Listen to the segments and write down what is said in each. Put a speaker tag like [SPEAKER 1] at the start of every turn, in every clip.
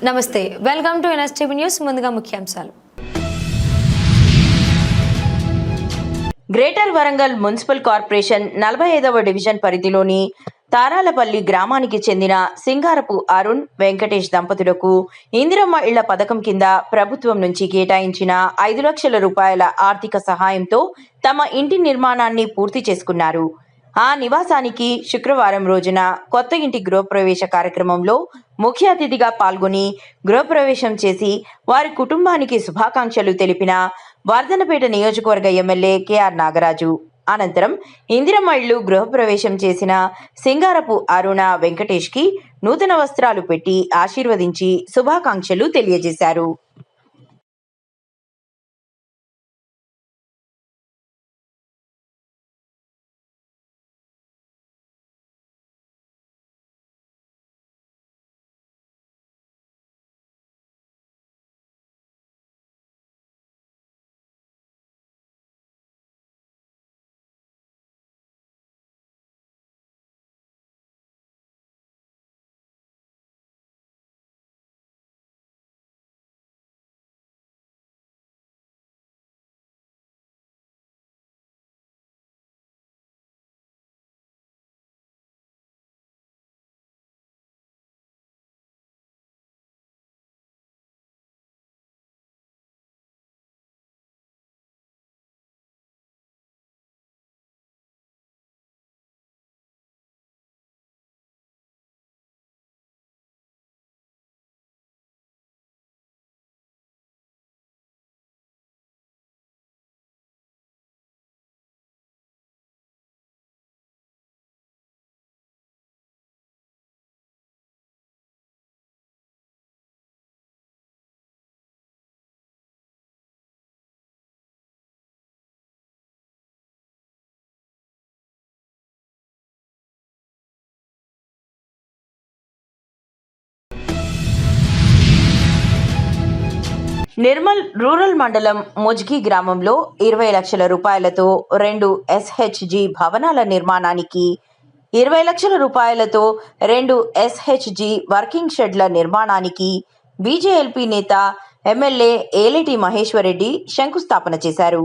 [SPEAKER 1] నమస్తే, welcome to NSTV news. ముందుగా ముఖ్యాంశాలు.
[SPEAKER 2] గ్రేటర్ వరంగల్ మున్సిపల్ కార్పొరేషన్ 45వ డివిజన్ పరిధిలోని తారాలపల్లి గ్రామానికి చెందిన సింగారపు అరుణ్ వెంకటేష్ దంపతులకు ఇందిరమ్మ ఇళ్ల పథకం కింద ప్రభుత్వం నుంచి కేటాయించిన 5 లక్షల రూపాయల ఆర్థిక సహాయంతో తమ ఇంటి నిర్మాణాన్ని పూర్తి చేసుకున్నారు. ఆ నివాసానికి శుక్రవారం రోజున కొత్త ఇంటి గృహప్రవేశ కార్యక్రమంలో ముఖ్య అతిథిగా పాల్గొని గృహప్రవేశం చేసి వారి కుటుంబానికి శుభాకాంక్షలు తెలిపిన వర్ధనపేట నియోజకవర్గ ఎమ్మెల్యే కేఆర్ నాగరాజు. అనంతరం ఇందిరమ్మ ఇళ్లు గృహప్రవేశం చేసిన సింగారపు అరుణ వెంకటేష్ కి నూతన వస్త్రాలు పెట్టి ఆశీర్వదించి శుభాకాంక్షలు తెలియజేశారు. నిర్మల్ రూరల్ మండలం ముజ్గి గ్రామంలో 20 లక్షల రూపాయలతో 2 SHG భవనాల నిర్మాణానికి, 20 లక్షల రూపాయలతో 2 SHG వర్కింగ్ షెడ్ల నిర్మాణానికి బీజేఎల్పీ నేత ఎమ్మెల్యే ఏలేటి మహేశ్వరరెడ్డి శంకుస్థాపన చేశారు.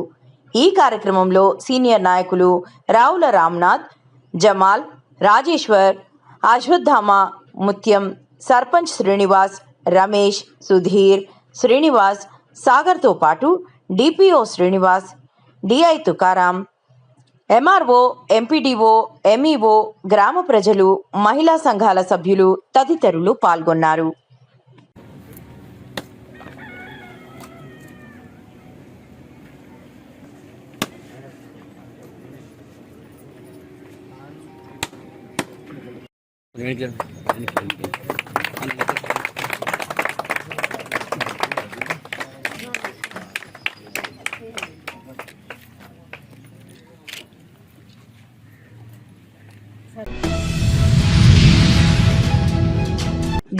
[SPEAKER 2] ఈ కార్యక్రమంలో సీనియర్ నాయకులు రావుల రామ్నాథ్, జమాల్, రాజేశ్వర్, అశ్వత్థామ, ముత్యం, సర్పంచ్ శ్రీనివాస్, రమేష్, సుధీర్, శ్రీనివాస్, సాగర్తో పాటు DPO Srinivas, DI Tukaram, MRO, MPDO, MEO, గ్రామ ప్రజలు, మహిళా సంఘాల సభ్యులు తదితరులు పాల్గొన్నారు.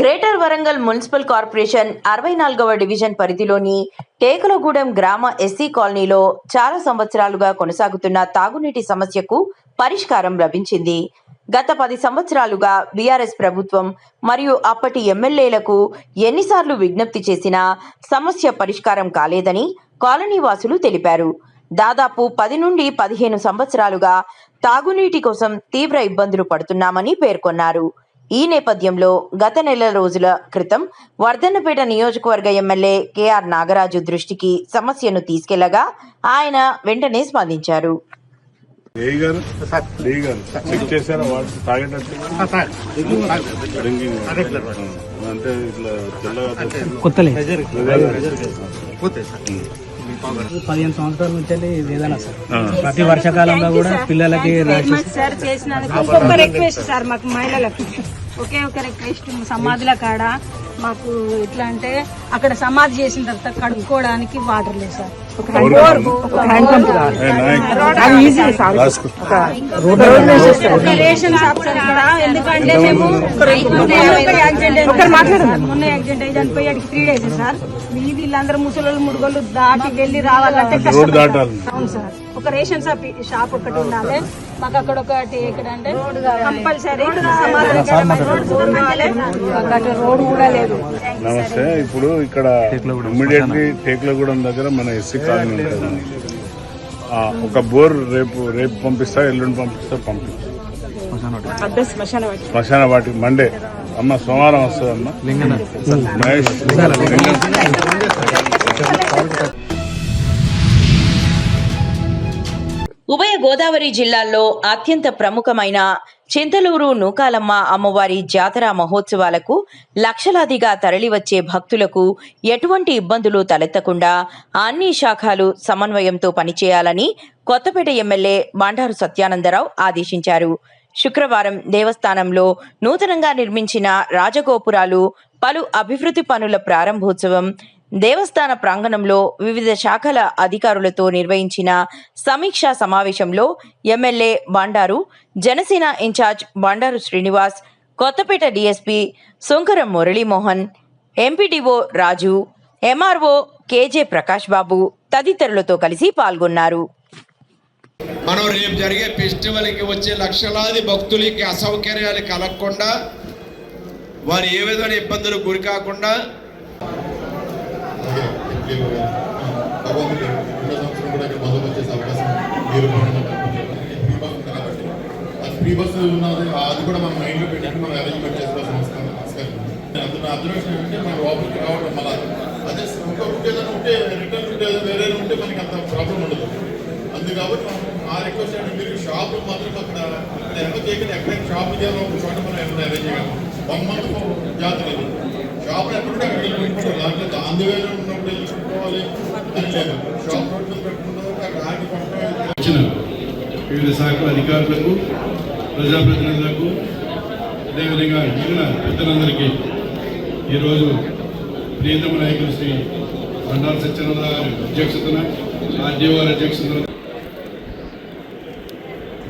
[SPEAKER 2] గ్రేటర్ వరంగల్ మున్సిపల్ కార్పొరేషన్ 64వ డివిజన్ పరిధిలోని టేకులగూడెం గ్రామ ఎస్సీ కాలనీలో చాలా సంవత్సరాలుగా కొనసాగుతున్న తాగునీటి సమస్యకు పరిష్కారం లభించింది. గత 10 సంవత్సరాలుగా బీఆర్ఎస్ ప్రభుత్వం మరియు అప్పటి ఎమ్మెల్యేలకు ఎన్నిసార్లు విజ్ఞప్తి చేసినా సమస్య పరిష్కారం కాలేదని కాలనీ వాసులు తెలిపారు. దాదాపు 10 నుండి 15 సంవత్సరాలుగా తాగునీటి కోసం తీవ్ర ఇబ్బందులు పడుతున్నామని పేర్కొన్నారు. ఈ నేపథ్యంలో గత నెల రోజుల క్రితం వర్ధన్నపేట నియోజకవర్గ ఎమ్మెల్యే కేఆర్ నాగరాజు దృష్టికి సమస్యను తీసుకెళ్లగా ఆయన వెంటనే స్పందించారు.
[SPEAKER 3] పదిహేను సంవత్సరాల నుంచి వేదన సార్. ప్రతి వర్షాకాలంలో కూడా పిల్లలకి
[SPEAKER 4] సార్ చేసినందుకు ఇంకొక రిక్వెస్ట్ సార్, మాకు మహిళలకు ఒకే ఒక రిక్వెస్ట్, సమాధుల కాడ మాకు ఎట్లా అంటే అక్కడ సమాధి చేసిన తర్వాత కడుక్కోవడానికి వాటర్ లేదు సార్. ఒక రేషన్ షాప్ సార్ ఇక్కడ. ఎందుకంటే మేము మొన్న యాక్సిడెంట్ అయ్యి చనిపోయి 3 days సార్. వీళ్ళందరూ ముసలోళ్ళు ముడుగోళ్ళు దాటి వెళ్ళి రావాలంటే కష్టం. అవును సార్. ఒక రేషన్ షాప్ ఒకటి ఉండాలి మాకు. అక్కడ ఒకటి ఎక్కడంటే కంపల్సరీ రోడ్ కూడా లేదు.
[SPEAKER 5] నమస్తే. ఇప్పుడు ఇక్కడ ఇమ్మీడియట్లీ టేక్లగూడెం దగ్గర మన ఎస్సీ కాలనీ ఉంటుంది. ఒక బోర్ రేపు పంపిస్తా, ఎల్లుండి పంపిస్తా శ్మశాన వాటికి మండే. అమ్మ సోమవారం వస్తుందమ్మా. మహేష్
[SPEAKER 2] ఉభయ గోదావరి జిల్లాల్లో అత్యంత ప్రముఖమైన చింతలూరు నూకాలమ్మ అమ్మవారి జాతర మహోత్సవాలకు లక్షలాదిగా తరలివచ్చే భక్తులకు ఎటువంటి ఇబ్బందులు తలెత్తకుండా అన్ని శాఖలు సమన్వయంతో పనిచేయాలని కొత్తపేట ఎమ్మెల్యే బండారు సత్యానందరావు ఆదేశించారు. శుక్రవారం దేవస్థానంలో నూతనంగా నిర్మించిన రాజగోపురాలు, పలు అభివృద్ధి పనుల ప్రారంభోత్సవం, దేవస్థాన ప్రాంగణంలో వివిధ శాఖల అధికారులతో నిర్వహించిన సమీక్షా సమావేశంలో MLA Bandaru, Janasena incharge Bandaru Srinivas, Kothapeta DSP Sunkaram Muralimohan, MPDO Raju, MRO KJ Prakash Babu తదితరులతో కలిసి పాల్గొన్నారు.
[SPEAKER 6] మనం రేపు జరిగే ఫెస్టివల్కి వచ్చే లక్షలాది భక్తులకి అసౌకర్యాలు కలగకుండా, వారు ఏ విధమైన ఇబ్బందులు గురి కాకుండా
[SPEAKER 7] ఫ్రీ బస్సు ఉన్నది, అది కూడా మనం మైండ్లో పెట్టి మనం అరేంజ్మెంట్ చేసుకోవాల్సిన అబ్జర్వేషన్ ఏంటంటే మనం లోపలికి రావడం మళ్ళీ అదే ఒక రూట్ ఏదైనా ఉంటే రిటర్న్ రూట్ ఏదైనా వేరే ఉంటే మనకి అంత ప్రాబ్లం ఉండదు. అందుకు కాబట్టి ఆ రిక్వెస్ట్ అంటే మీరు షాపులు మాత్రం అక్కడ ఎంత చేయకుండా ఎక్కడైనా షాపులు చేయాలి ఒక చోట మనం ఏమైనా అరేంజ్ చేయగలం. 1 month జాతర ఇది. షాపులు ఎక్కడుంటే అక్కడ వెళ్ళిపోవాలి. దాంట్లో అందువేళ ఉన్నప్పుడు వెళ్ళిపోవాలి అని లేదు. షాప్ రోడ్ మీద పెట్టుకుంటే అక్కడ ఆగి పట్టడం. వివిధ శాఖల అధికారులకు, ప్రజాప్రతినిధులకు, అదేవిధంగా మిగిలిన పెద్దలందరికీ ఈరోజు ప్రియతమ నాయకులు శ్రీ బండారు సత్యానంద గారి అధ్యక్షతన, ఆర్డీఓ గారి అధ్యక్షతన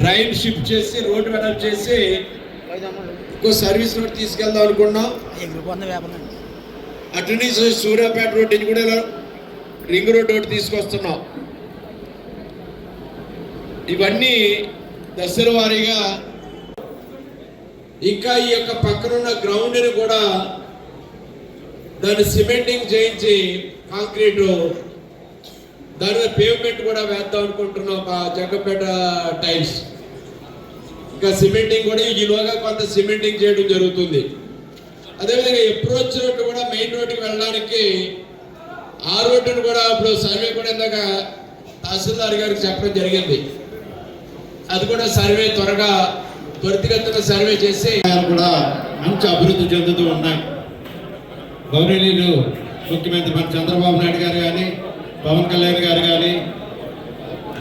[SPEAKER 6] డ్రైన్ షిఫ్ట్ చేసి రోడ్డు వెడల్పు చేసి ఇంకో సర్వీస్ రోడ్ తీసుకెళ్దాం అనుకున్నాం. అటు నుంచి సూర్యాపేట రోడ్ నుంచి కూడా రింగ్ రోడ్ ఒకటి తీసుకొస్తున్నాం. ఇవన్నీ దశల వారీగా ఇంకా ఈ యొక్క పక్కనున్న గ్రౌండ్ని కూడా దాన్ని సిమెంటింగ్ చేయించి కాంక్రీట్ దాని పేవ్మెంట్ కూడా వేద్దాం అనుకుంటున్నాం. జగ్గపేట టైల్స్ ఇంకా సిమెంటింగ్ కూడా ఈలోగా కొంత సిమెంటింగ్ చేయడం జరుగుతుంది. అదేవిధంగా అప్రోచ్ రోడ్డు కూడా మెయిన్ రోడ్డుకి వెళ్ళడానికి ఆ రోడ్డును కూడా ఇప్పుడు సర్వే కూడా ఇందాక తహసీల్దార్ గారికి చెప్పడం జరిగింది. అది కూడా సర్వే త్వరితగతిన సర్వే చేసి
[SPEAKER 7] కూడా మంచి అభివృద్ధి చెందుతూ ఉన్నాయి. గౌరవనీయులు ముఖ్యమంత్రి మన చంద్రబాబు నాయుడు గారు కానీ, పవన్ కళ్యాణ్ గారు కానీ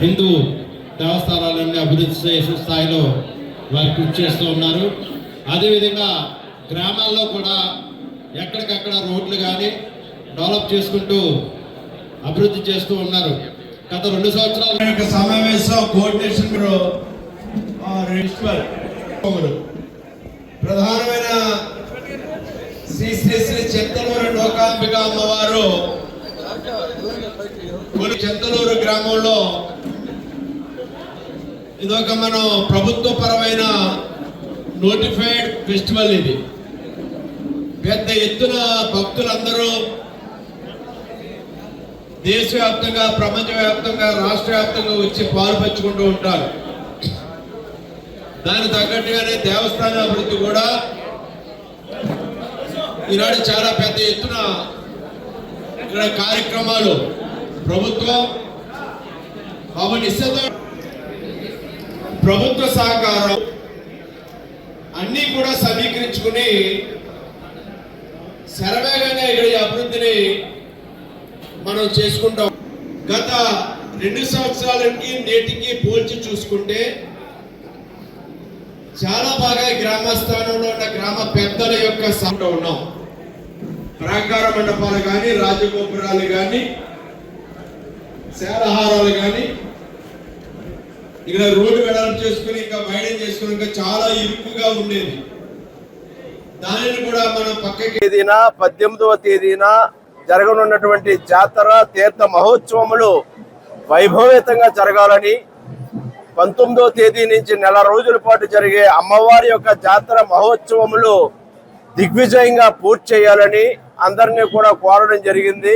[SPEAKER 7] హిందూ దేవస్థానాలన్నీ అభివృద్ధి చేసే స్థాయిలో వారు కృషి చేస్తూ ఉన్నారు. అదేవిధంగా గ్రామాల్లో కూడా ఎక్కడికక్కడ రోడ్లు కానీ డెవలప్ చేసుకుంటూ అభివృద్ధి చేస్తూ ఉన్నారు. గత 2 సంవత్సరాల
[SPEAKER 6] సమావేశం కోఆర్డినేషన్ ప్రధానమైన శ్రీ శ్రీ శ్రీ చింతలూరు నూకాంబిక అమ్మవారు చింతలూరు గ్రామంలో ఇదొక మనం ప్రభుత్వ పరమైన నోటిఫైడ్ ఫెస్టివల్. ఇది పెద్ద ఎత్తున భక్తులందరూ దేశవ్యాప్తంగా, ప్రపంచవ్యాప్తంగా, రాష్ట్ర వ్యాప్తంగా వచ్చి పాల్పంచుకుంటూ ఉంటారు. దానికి తగ్గట్టుగానే దేవస్థాన అభివృద్ధి కూడా ఈనాడు చాలా పెద్ద ఎత్తున ఇక్కడ కార్యక్రమాలు ప్రభుత్వం ప్రభుత్వ సహకారం అన్నీ కూడా సమీకరించుకుని శరవేగంగా ఇక్కడ ఈ అభివృద్ధిని మనం చేసుకుంటాం. గత 2 సంవత్సరాలకి నేటికి పోల్చి చూసుకుంటే చాలా బాగా గ్రామ స్థానంలో ఉన్న గ్రామ పెద్దల యొక్క సహకారం ఉన్నాం. ప్రాకార మండపాలు కానీ, రాజగోపురాలు కానీ, శాలహారాలు కానీ, ఇక్కడ రోడ్డు వెడల్పు చేసుకుని ఇంకా వైడెన్ చేసుకుని ఇంకా చాలా ఇరుకుగా ఉండేది. దానిని కూడా మనం పక్కకి
[SPEAKER 8] తేదీన 18వ తేదీన జరగనున్నటువంటి జాతర తీర్థ మహోత్సవములు వైభవేతంగా జరగాలని 19వ తేదీ నుంచి నెల రోజుల పాటు జరిగే అమ్మవారి యొక్క జాతర మహోత్సవములు దిగ్విజయంగా పూర్తి చేయాలని అందరినీ కూడా కోరడం జరిగింది.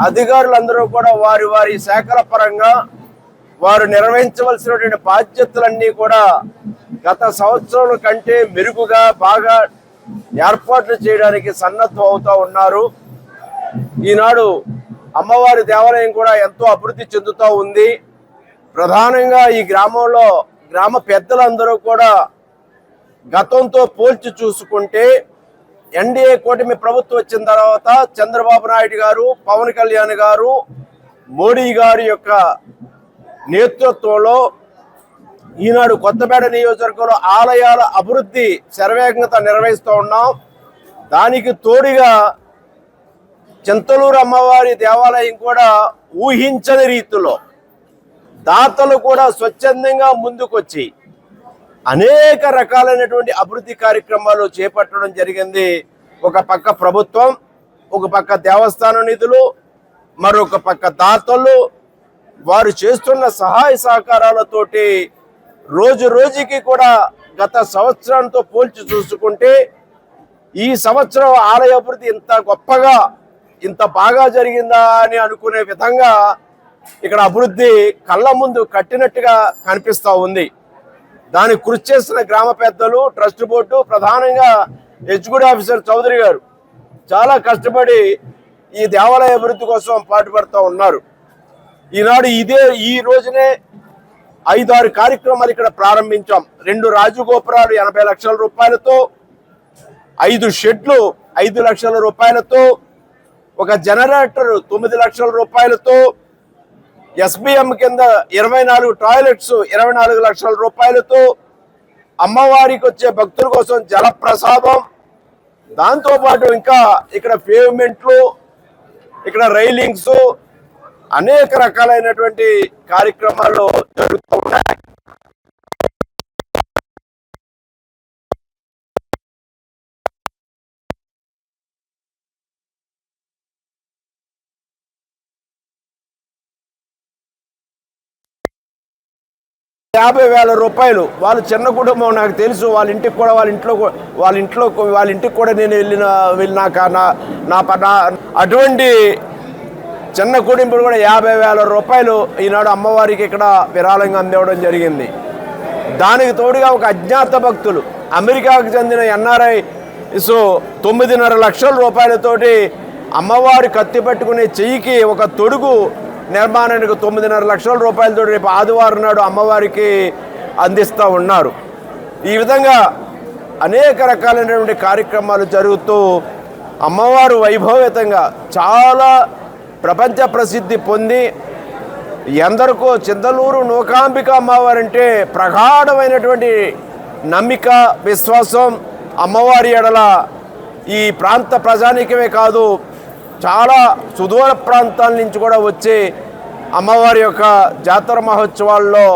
[SPEAKER 8] అధికారులందరూ కూడా వారి వారి శాఖల పరంగా వారు నిర్వహించవలసినటువంటి బాధ్యతలన్నీ కూడా గత సంవత్సరం కంటే మెరుగుగా బాగా ఏర్పాట్లు చేయడానికి సన్నద్ధం అవుతూ ఉన్నారు. ఈనాడు అమ్మవారి దేవాలయం కూడా ఎంతో అభివృద్ధి చెందుతూ ఉంది. ప్రధానంగా ఈ గ్రామంలో గ్రామ పెద్దలందరూ కూడా గతంతో పోల్చి చూసుకుంటే ఎన్డీఏ కూటమి ప్రభుత్వం వచ్చిన తర్వాత చంద్రబాబు నాయుడు గారు, పవన్ కళ్యాణ్ గారు, మోడీ గారి యొక్క నేతృత్వంలో ఈనాడు కొత్తపేట నియోజకవర్గంలో ఆలయాల అభివృద్ధి శరవేగంగా నిర్వహిస్తూ ఉన్నాం. దానికి తోడుగా చింతలూరు అమ్మవారి దేవాలయం కూడా ఊహించని రీతిలో దాతలు కూడా స్వచ్ఛందంగా ముందుకొచ్చి అనేక రకాలైనటువంటి అభివృద్ధి కార్యక్రమాలు చేపట్టడం జరిగింది. ఒక పక్క ప్రభుత్వం, ఒక పక్క దేవస్థానం నిధులు, మరొక పక్క దాతలు వారు చేస్తున్న సహాయ సహకారాలతోటి రోజు రోజుకి కూడా గత సంవత్సరంతో పోల్చి చూసుకుంటే ఈ సంవత్సరం ఆలయ అభివృద్ధి ఇంత గొప్పగా ఇంత బాగా జరిగిందా అని అనుకునే విధంగా ఇక్కడ అభివృద్ధి కళ్ళ ముందు కట్టినట్టుగా కనిపిస్తూ ఉంది. దానికి కృషి చేసిన గ్రామ పెద్దలు, ట్రస్ట్ బోర్డు, ప్రధానంగా ఎగ్జిక్యూటివ్ ఆఫీసర్ చౌదరి గారు చాలా కష్టపడి ఈ దేవాలయ అభివృద్ధి కోసం పాటుపడుతూ ఉన్నారు. ఈనాడు ఈ రోజునే 5-6 కార్యక్రమాలు ఇక్కడ ప్రారంభించాం. 2 రాజగోపురాలు 80 లక్షల రూపాయలతో, 5 షెడ్లు 5 లక్షల రూపాయలతో, ఒక జనరేటర్ 9 లక్షల రూపాయలతో, ఎస్బిఎం కింద 24 టాయిలెట్స్ 24 లక్షల రూపాయలతో, అమ్మవారికి వచ్చే భక్తుల కోసం జలప్రసాదం, దాంతోపాటు ఇంకా ఇక్కడ పేవ్మెంట్లు, ఇక్కడ రైలింగ్స్, అనేక రకాలైనటువంటి కార్యక్రమాలు జరుగుతూ ఉన్నాయి. ₹50,000 వాళ్ళు చిన్న కుటుంబం, నాకు తెలుసు. వాళ్ళ ఇంటికి కూడా వాళ్ళ ఇంటికి కూడా నేను వెళ్ళినాక అటువంటి చిన్న కుటుంబం కూడా ₹50,000 ఈనాడు అమ్మవారికి ఇక్కడ విరాళంగా అందివ్వడం జరిగింది. దానికి తోడుగా ఒక అజ్ఞాత భక్తులు అమెరికాకు చెందిన NRIs 9.5 లక్షల రూపాయలతోటి అమ్మవారి కత్తి పట్టుకునే చెయ్యికి ఒక తొడుగు నిర్మాణానికి 9.5 లక్షల రూపాయలతో రేపు ఆదివారం నాడు అమ్మవారికి అందిస్తూ ఉన్నారు. ఈ విధంగా అనేక రకాలైనటువంటి కార్యక్రమాలు జరుగుతూ అమ్మవారు వైభవేతంగా చాలా ప్రపంచ ప్రసిద్ధి పొంది ఎందరికో చింతలూరు నూకాంబిక అమ్మవారంటే ప్రగాఢమైనటువంటి నమ్మిక, విశ్వాసం అమ్మవారి ఎడల ఈ ప్రాంత ప్రజానీకమే కాదు, చాలా సుదూర ప్రాంతాల నుంచి కూడా వచ్చి అమ్మవారి యొక్క జాతర మహోత్సవాల్లో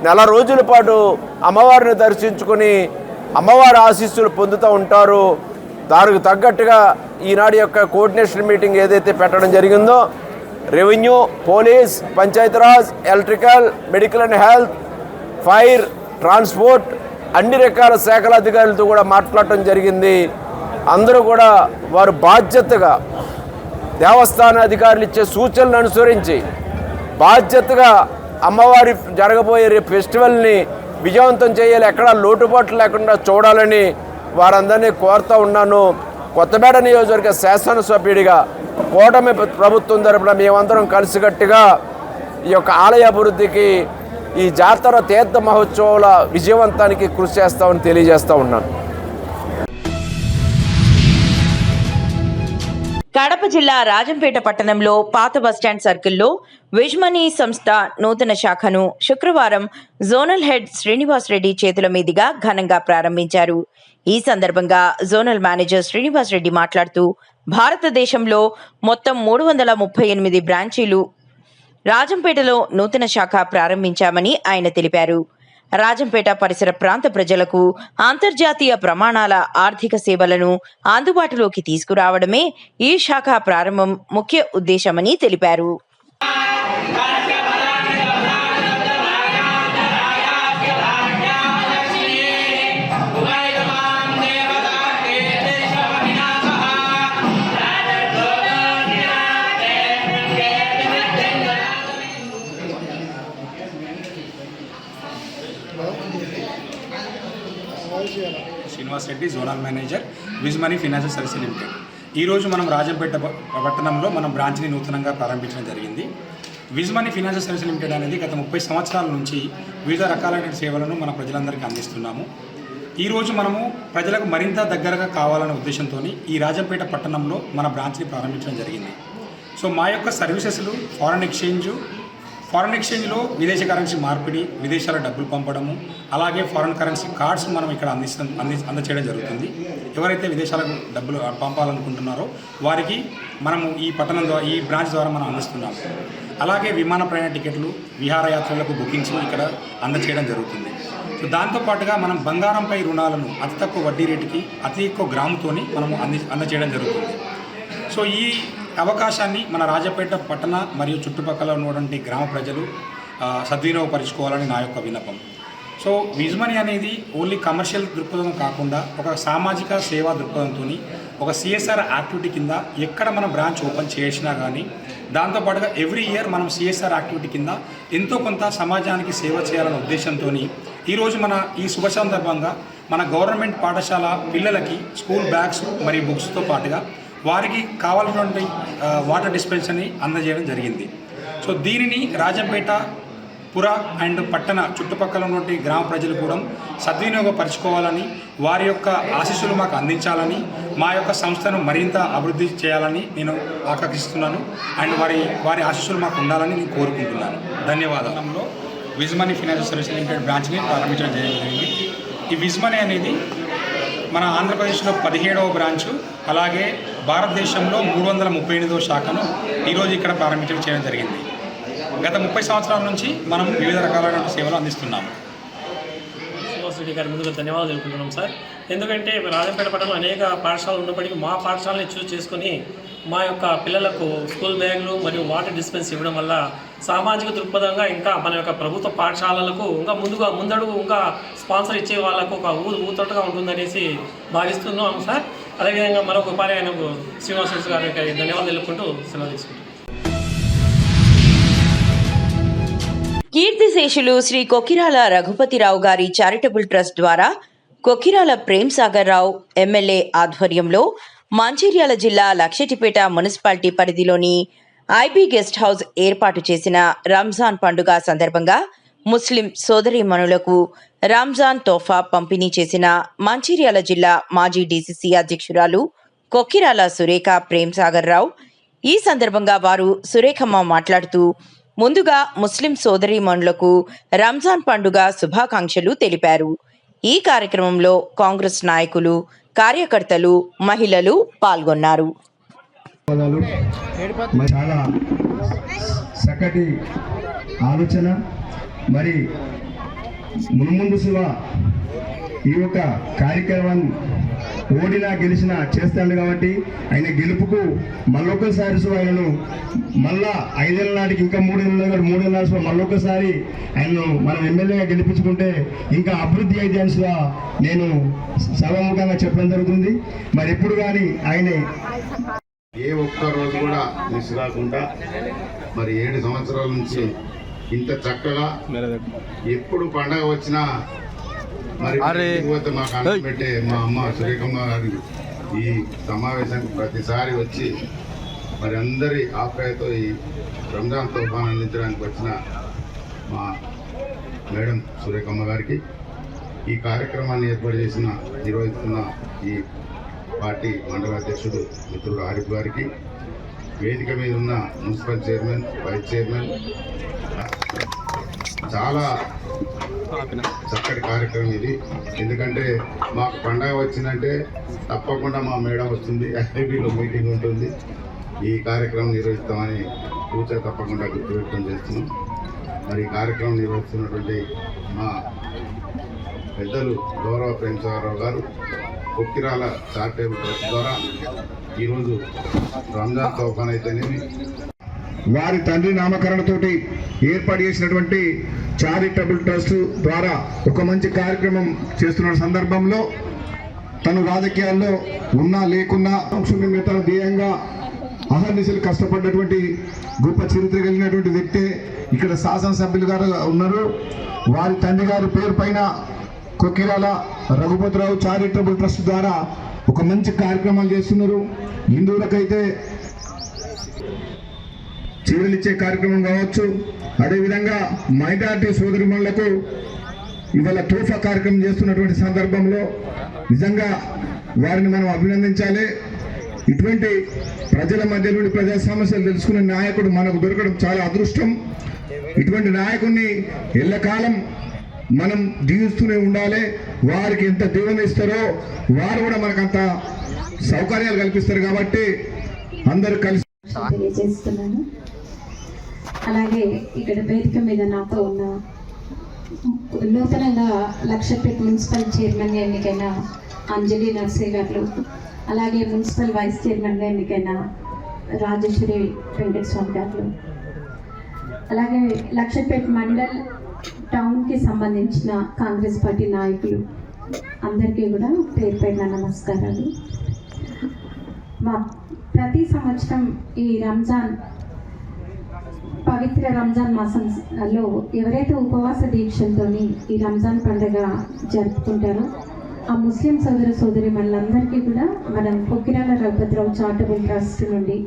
[SPEAKER 8] నెల రోజుల పాటు అమ్మవారిని దర్శించుకొని అమ్మవారి ఆశీస్సులు పొందుతూ ఉంటారు. దానికి తగ్గట్టుగా ఈనాడు యొక్క కోఆర్డినేషన్ మీటింగ్ ఏదైతే పెట్టడం జరిగిందో revenue, police, Panchayati Raj, electrical, medical and health, fire, transport అన్ని రకాల శాఖల అధికారులతో కూడా మాట్లాడటం జరిగింది. అందరూ కూడా వారు బాధ్యతగా దేవస్థాన అధికారులు ఇచ్చే సూచనలు అనుసరించి బాధ్యతగా అమ్మవారి జరగబోయే రేపు ఫెస్టివల్ని విజయవంతం చేయాలి, ఎక్కడా లోటుపాట్లు లేకుండా చూడాలని వారందరినీ కోరుతూ ఉన్నాను. కొత్తపేట నియోజకవర్గ శాసనసభ్యుడిగా కూటమి ప్రభుత్వం తరపున మేమందరం కలిసికట్టుగా ఈ యొక్క ఆలయ అభివృద్ధికి, ఈ జాతర తీర్థ మహోత్సవాల విజయవంతానికి కృషి చేస్తామని తెలియజేస్తూ ఉన్నాను.
[SPEAKER 2] కడప జిల్లా రాజంపేట పట్టణంలో పాత బస్టాండ్ సర్కిల్లో విజ్మనీ సంస్థ నూతన శాఖను శుక్రవారం జోనల్ హెడ్ శ్రీనివాస్ రెడ్డి చేతుల మీదుగా ఘనంగా ప్రారంభించారు. ఈ సందర్భంగా జోనల్ మేనేజర్ శ్రీనివాస్ రెడ్డి మాట్లాడుతూ భారతదేశంలో మొత్తం 338 బ్రాంచీలు రాజంపేటలో నూతన శాఖ ప్రారంభించామని ఆయన తెలిపారు. రాజంపేట పరిసర ప్రాంత ప్రజలకు అంతర్జాతీయ ప్రమాణాల ఆర్థిక సేవలను అందుబాటులోకి తీసుకురావడమే ఈ శాఖ ప్రారంభం ముఖ్య ఉద్దేశమని తెలిపారు.
[SPEAKER 9] Srinivas Reddy, zonal manager, wiz money financial services limited. ఈరోజు మనం రాజంపేట పట్టణంలో మనం బ్రాంచ్ని నూతనంగా ప్రారంభించడం జరిగింది. Wiz money financial services limited అనేది గత 30 సంవత్సరాల నుంచి వివిధ రకాలైన సేవలను మన ప్రజలందరికీ అందిస్తున్నాము. ఈరోజు మనము ప్రజలకు మరింత దగ్గరగా కావాలనే ఉద్దేశంతో ఈ రాజంపేట పట్టణంలో మన బ్రాంచ్ని ప్రారంభించడం జరిగింది. సో మా యొక్క సర్వీసెస్లు ఫారెన్ ఎక్స్చేంజ్లో విదేశీ కరెన్సీ మార్పిడి, విదేశాల డబ్బులు పంపడము, అలాగే ఫారెన్ కరెన్సీ కార్డ్స్ మనం ఇక్కడ అందచేయడం జరుగుతుంది. ఎవరైతే విదేశాలకు డబ్బులు పంపాలనుకుంటున్నారో వారికి మనము ఈ పట్టణం ద్వారా, ఈ బ్రాంచ్ ద్వారా మనం అందిస్తున్నాము. అలాగే విమాన ప్రయాణ టికెట్లు, విహారయాత్రలకు బుకింగ్స్ ఇక్కడ అందచేయడం జరుగుతుంది. సో దాంతోపాటుగా మనం బంగారంపై రుణాలను అతి తక్కువ వడ్డీ రేటుకి అతి ఎక్కువ గ్రాముతోని మనము అందచేయడం జరుగుతుంది. సో ఈ అవకాశాన్ని మన రాజపేట పట్టణ మరియు చుట్టుపక్కల ఉన్నటువంటి గ్రామ ప్రజలు సద్వినియోగపరుచుకోవాలని నా యొక్క విన్నపం. సో విజ్ మనీ అనేది ఓన్లీ కమర్షియల్ దృక్పథం కాకుండా ఒక సామాజిక సేవా దృక్పథంతో ఒక సిఎస్ఆర్ యాక్టివిటీ కింద ఎక్కడ మనం బ్రాంచ్ ఓపెన్ చేసినా కానీ దాంతోపాటుగా ఎవ్రీ ఇయర్ మనం సిఎస్ఆర్ యాక్టివిటీ కింద ఎంతో కొంత సమాజానికి సేవ చేయాలనే ఉద్దేశంతో ఈరోజు మన ఈ శుభ సందర్భంగా మన గవర్నమెంట్ పాఠశాల పిల్లలకి స్కూల్ బ్యాగ్స్ మరియు బుక్స్తో పాటుగా వారికి కావాల్సినటువంటి వాటర్ డిస్పెన్సర్ని అందజేయడం జరిగింది. సో దీనిని రాజంపేట పుర అండ్ పట్టణ చుట్టుపక్కల ఉన్నటువంటి గ్రామ ప్రజలు కూడా సద్వినియోగపరచుకోవాలని, వారి యొక్క ఆశీస్సులు మాకు అందించాలని, మా యొక్క సంస్థను మరింత అభివృద్ధి చేయాలని నేను ఆకాంక్షిస్తున్నాను. అండ్ వారి ఆశీస్సులు మాకు ఉండాలని నేను కోరుకుంటున్నాను. ధన్యవాదాలలో విజ్ మనీ ఫైనాన్షియల్ సర్వీసెస్ లిమిటెడ్ బ్రాంచ్ని ప్రారంభించడం జరిగింది. ఈ విజ్ మనీ అనేది మన ఆంధ్రప్రదేశ్లో 17వ బ్రాంచు, అలాగే భారతదేశంలో 338వ శాఖను ఈరోజు ఇక్కడ ప్రారంభించడం చేయడం జరిగింది. గత 30 సంవత్సరాల నుంచి మనం వివిధ రకాలైన సేవలు అందిస్తున్నాము.
[SPEAKER 10] శ్రీనివాస్ రెడ్డి గారి ముందుగా ధన్యవాదాలు తెలుపుతున్నాం సార్. ఎందుకంటే రాజంపేట పట్టణంలో అనేక పాఠశాలలు ఉన్నప్పటికీ మా పాఠశాలని చూస్ చేసుకొని మా యొక్క పిల్లలకు స్కూల్ బ్యాగులు మరియు వాటర్ డిస్పెన్స్ ఇవ్వడం వల్ల సామాజిక దృక్పథంగా ఇంకా మన యొక్క ప్రభుత్వ పాఠశాలలకు ఇంకా ముందడుగు ఇంకా స్పాన్సర్ ఇచ్చే వాళ్ళకు ఒక ఊతొట్టుగా ఉంటుందనేసి భావిస్తున్నాం సార్. అదేవిధంగా మరొక ఉపాధ్యాయులకు శ్రీనివాస్ రెడ్డి గారికి ధన్యవాదాలు తెలుపుకుంటూ సెలవు తీసుకుంటాం.
[SPEAKER 2] కీర్తిశేషులు శ్రీ కొక్కిరాల రఘుపతిరావు గారి చారిటబుల్ ట్రస్ట్ ద్వారా కొక్కిరాల ప్రేమ్ సాగర్ రావు ఎమ్మెల్యే ఆధ్వర్యంలో మంచిర్యాల జిల్లా లక్షటిపేట మున్సిపాలిటీ పరిధిలోని ఐబీ గెస్ట్ హౌస్ ఏర్పాటు చేసిన రంజాన్ పండుగ సందర్భంగా ముస్లిం సోదరీమణులకు రంజాన్ తోఫా పంపిణీ చేసిన మంచిర్యాల జిల్లా మాజీ డీసీసీ అధ్యక్షురాలు కొక్కిరాల సురేఖ ప్రేమ్ సాగర్ రావు. ఈ సందర్భంగా వారు సురేఖమ్మ మాట్లాడుతూ ముందుగా ముస్లిం సోదరీమణులకు రంజాన్ పండుగ శుభాకాంక్షలు తెలిపారు. ఈ కార్యక్రమంలో కాంగ్రెస్ నాయకులు, కార్యకర్తలు, మహిళలు పాల్గొన్నారు.
[SPEAKER 11] చాలా చక్కటి ఆలోచన. మరి మున్ముందుగా ఈ యొక్క కార్యక్రమాన్ని ఓడినా గెలిచినా చేస్తాడు కాబట్టి ఆయన గెలుపుకు మళ్ళొకసారి ఆయనను మళ్ళా 5 ఏళ్ళ నాటికి ఇంకా 3 ఏళ్ళ మళ్ళొకసారి ఆయనను మనం ఎమ్మెల్యేగా గెలిపించుకుంటే ఇంకా అభివృద్ధి అయితే అని నేను సభాముఖంగా చెప్పడం జరుగుతుంది. మరి ఎప్పుడు కానీ ఆయన
[SPEAKER 7] ఏ ఒక్క రోజు కూడా మిస్ కాకుండా మరి 7 సంవత్సరాల నుంచి ఇంత చక్కగా ఎప్పుడు పండగ వచ్చినా మరి మాకు అన్నం పెట్టే మా అమ్మ సురేఖమ్మ గారు ఈ సమావేశానికి ప్రతిసారి వచ్చి మరి అందరి ఆప్యాయతో ఈ రంజాన్ తోఫాను అందించడానికి వచ్చిన మా మేడం సురేఖమ్మ గారికి, ఈ కార్యక్రమాన్ని ఏర్పాటు చేసిన నిర్వహిస్తున్న ఈ పార్టీ మండల అధ్యక్షుడు మిత్రుడు ఆరిఫ్ గారికి, వేదిక మీద ఉన్న మున్సిపల్ చైర్మన్, వైస్ చైర్మన్, చాలా చక్కటి కార్యక్రమం ఇది. ఎందుకంటే మాకు పండగ వచ్చిందంటే తప్పకుండా మా మేడం వస్తుంది, ఐబీలో మీటింగ్ ఉంటుంది, ఈ కార్యక్రమం నిర్వహిస్తామని కూర్చో తప్పకుండా గుర్తుపెట్టడం చేస్తున్నాం. మరి ఈ కార్యక్రమం నిర్వహిస్తున్నటువంటి మా పెద్దలు గౌరవ ప్రేమసాగరరావు గారు కొక్కిరాల చారిటబుల్ ట్రస్ట్ ద్వారా ఈరోజు రంజాన్ తోఫాన్ అయితేనేమి
[SPEAKER 11] వారి తండ్రి నామకరణతోటి ఏర్పాటు చేసినటువంటి చారిటబుల్ ట్రస్ట్ ద్వారా ఒక మంచి కార్యక్రమం చేస్తున్న సందర్భంలో తను రాజకీయాల్లో ఉన్నా లేకున్నా సంక్షేమ ధ్యేయంగా అహర్నిశలు కష్టపడ్డటువంటి గొప్ప చరిత్ర కలిగినటువంటి వ్యక్తే ఇక్కడ శాసనసభ్యులు గారు ఉన్నారు. వారి తండ్రి గారి పేరు పైన కొక్కిరాల రఘుపతిరావు చారిటబుల్ ట్రస్ట్ ద్వారా ఒక మంచి కార్యక్రమాలు చేస్తున్నారు. హిందువులకైతే చీరలిచ్చే కార్యక్రమం కావచ్చు, అదేవిధంగా మైనారిటీ సోదరిమణులకు ఇవాళ తోఫా కార్యక్రమం చేస్తున్నటువంటి సందర్భంలో నిజంగా వారిని మనం అభినందించాలి. ఇటువంటి ప్రజల మధ్య నుండి ప్రజా సమస్యలు తెలుసుకునే నాయకుడు మనకు దొరకడం చాలా అదృష్టం. ఇటువంటి నాయకుడిని ఎల్లకాలం మనం దీవిస్తూనే ఉండాలి. వారికి ఎంత దీవెన ఇస్తారో వారు కూడా మనకు అంత సౌకర్యాలు కల్పిస్తారు. కాబట్టి అందరూ కలిసి
[SPEAKER 12] తెలియజేస్తున్నాను. అలాగే ఇక్కడ వేదిక మీద నాతో ఉన్న నూతనంగా లక్షపేట మున్సిపల్ చైర్మన్గా ఎన్నికైన అంజలి నర్సే గారు, అలాగే మున్సిపల్ వైస్ చైర్మన్గా ఎన్నికైన రాజేశ్వరి వెంకటస్వామి గారు, అలాగే లక్షపేట మండల్ టౌన్కి సంబంధించిన కాంగ్రెస్ పార్టీ నాయకులు అందరికీ కూడా పేరు పేరున నమస్కారాలు. ప్రతి సంవత్సరం ఈ రంజాన్ పవిత్ర రంజాన్ మాసంలో ఎవరైతే ఉపవాస దీక్షలతో ఈ రంజాన్ పండుగ జరుపుకుంటారో ఆ ముస్లిం సోదరి మనందరికీ కూడా మనం కొక్కిరాల రఘుపతిరావు చారిటబుల్ ట్రస్ట్ నుండి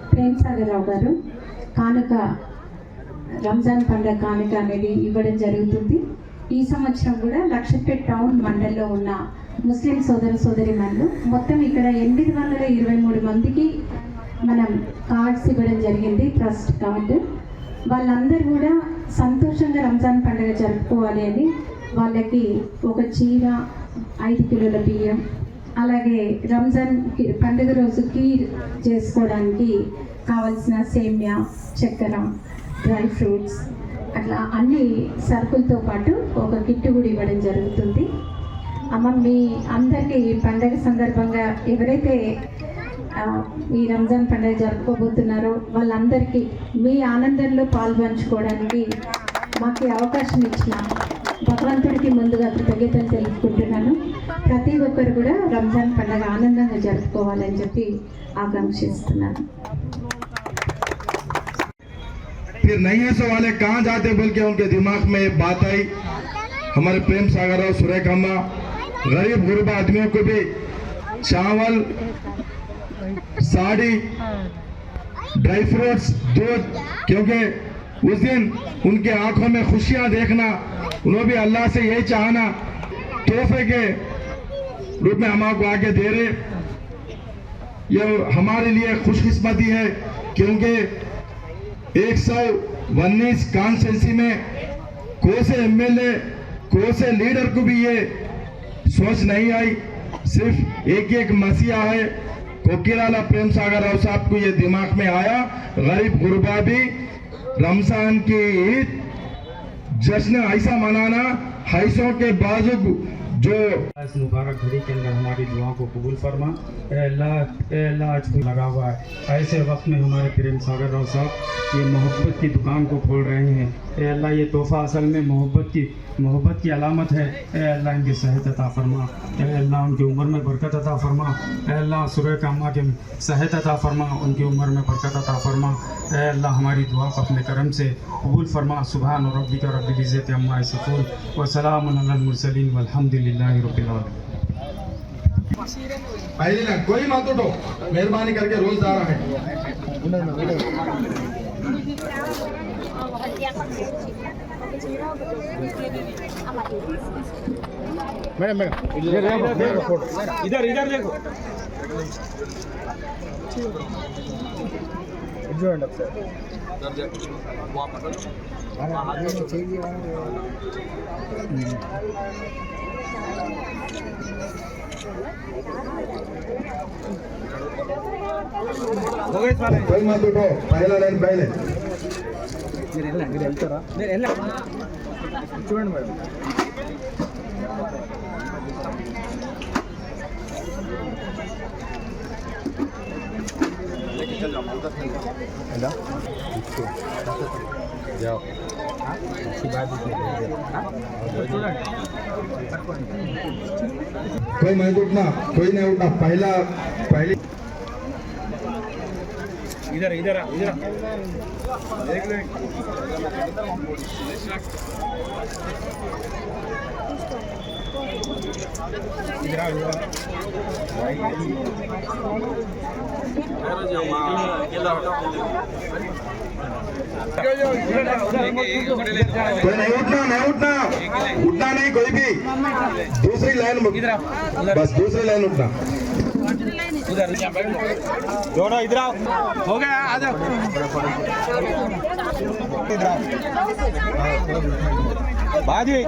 [SPEAKER 12] ప్రేమసాగర్ రావు గారు కానుక, రంజాన్ పండుగ కానుక అనేది ఇవ్వడం జరుగుతుంది. ఈ సంవత్సరం కూడా లక్షపేట టౌన్ మండల్లో ఉన్న ముస్లిం సోదరిమణులు మొత్తం ఇక్కడ 823 మందికి మనం కార్డ్స్ ఇవ్వడం జరిగింది, ట్రస్ట్ కార్డు. వాళ్ళందరూ కూడా సంతోషంగా రంజాన్ పండుగ జరుపుకోవాలి అని వాళ్ళకి ఒక చీర, 5 కిలోల బియ్యం, అలాగే రంజాన్ పండుగ రోజు కీర్ చేసుకోవడానికి కావలసిన సేమ్యా, చక్కెర, డ్రై ఫ్రూట్స్, అట్లా అన్ని సరుకులతో పాటు ఒక కిట్ కూడా ఇవ్వడం జరుగుతుంది. అమ్మ, మీ అందరికీ పండగ సందర్భంగా ఎవరైతే ఈ రంజాన్ పండుగ జరుపుకోబోతున్నారో వాళ్ళందరికీ మీ ఆనందంలో పాల్పంచుకోవడానికి మాకు అవకాశం ఇచ్చిన భగవంతుడికి ముందుగా కృతజ్ఞతలు తెలుపుకుంటున్నాను. ప్రతి ఒక్కరు కూడా రంజాన్ పండుగ ఆనందంగా జరుపుకోవాలని చెప్పి ఆకాంక్షిస్తున్నాను.
[SPEAKER 11] फिर नहीं है सो वाले कहाँ जाते बोल के उनके दिमाग में बात आई. हमारे प्रेम सागर राव सुरेखम्मा गरीब गुरबा आदमियों को भी चावल, साड़ी, ड्राई फ्रूट्स, दूध, क्योंकि उस दिन उनके आंखों में खुशियां देखना, उन्होंने भी अल्लाह से यही चाहना, तोहफे के रूप में हम आपको आगे दे रहे. ये हमारे लिए खुशकिस्मती है क्योंकि 119 कॉन्स्टिट्यूंसी में कौन से एमएलए, कौन से लीडर को भी ये सोच नहीं आई. सिर्फ एक मसीहा है कोकिराला प्रेम सागर राव साहब को ये दिमाग में आया. गरीब गुरबा भी रमजान की ईद जश्न ऐसा मनाना, हैसों के बाजू जो
[SPEAKER 3] इस मुबारक घड़ी के अंदर हमारी दुआ को कबूल फरमा. अल्लाह आज लगा हुआ है. ऐसे वक्त में हमारे प्रेम सागर राव साहब ये मोहब्बत की दुकान को खोल रहे हैं. अल्लाह ये तोहफा असल में मोहब्बत की अलामत है. अल्लाह इनकी सेहत अता फरमा. अल्लाह उनकी उम्र में बरकत अता फरमा. अल्लाह सुरेख अम्मा के सेहत अता फरमा, उनकी उम्र में बरकत अता फरमा. अल्लाह हमारी दुआ को अपने करम से कबूल फरमा. सुभान रब्बिका रब्बिल इज्जति अम्मा यसिफून व सलामुन अलल मुरसलीन वल्हम्दुलिल्लाहि रब्बिल आलमीन.
[SPEAKER 11] पहले ना कोई मत उठो, मेहरबानी करके रोज आ रहा है. मैडम इधर देखो इधर कोई मत उठो, पहला लाइन पहले। చూడండి మేడం कोई मत उठना, कोई नहीं उठना, पहली इधर इधर इधर देख ले कोई नहीं उठना, नहीं उठना, उठना नहीं कोई भी। दूसरी लाइन, बस दूसरी लाइन उठना। दोनों इधर आओ, हो गया, आ जाओ इधर आओ बाजी।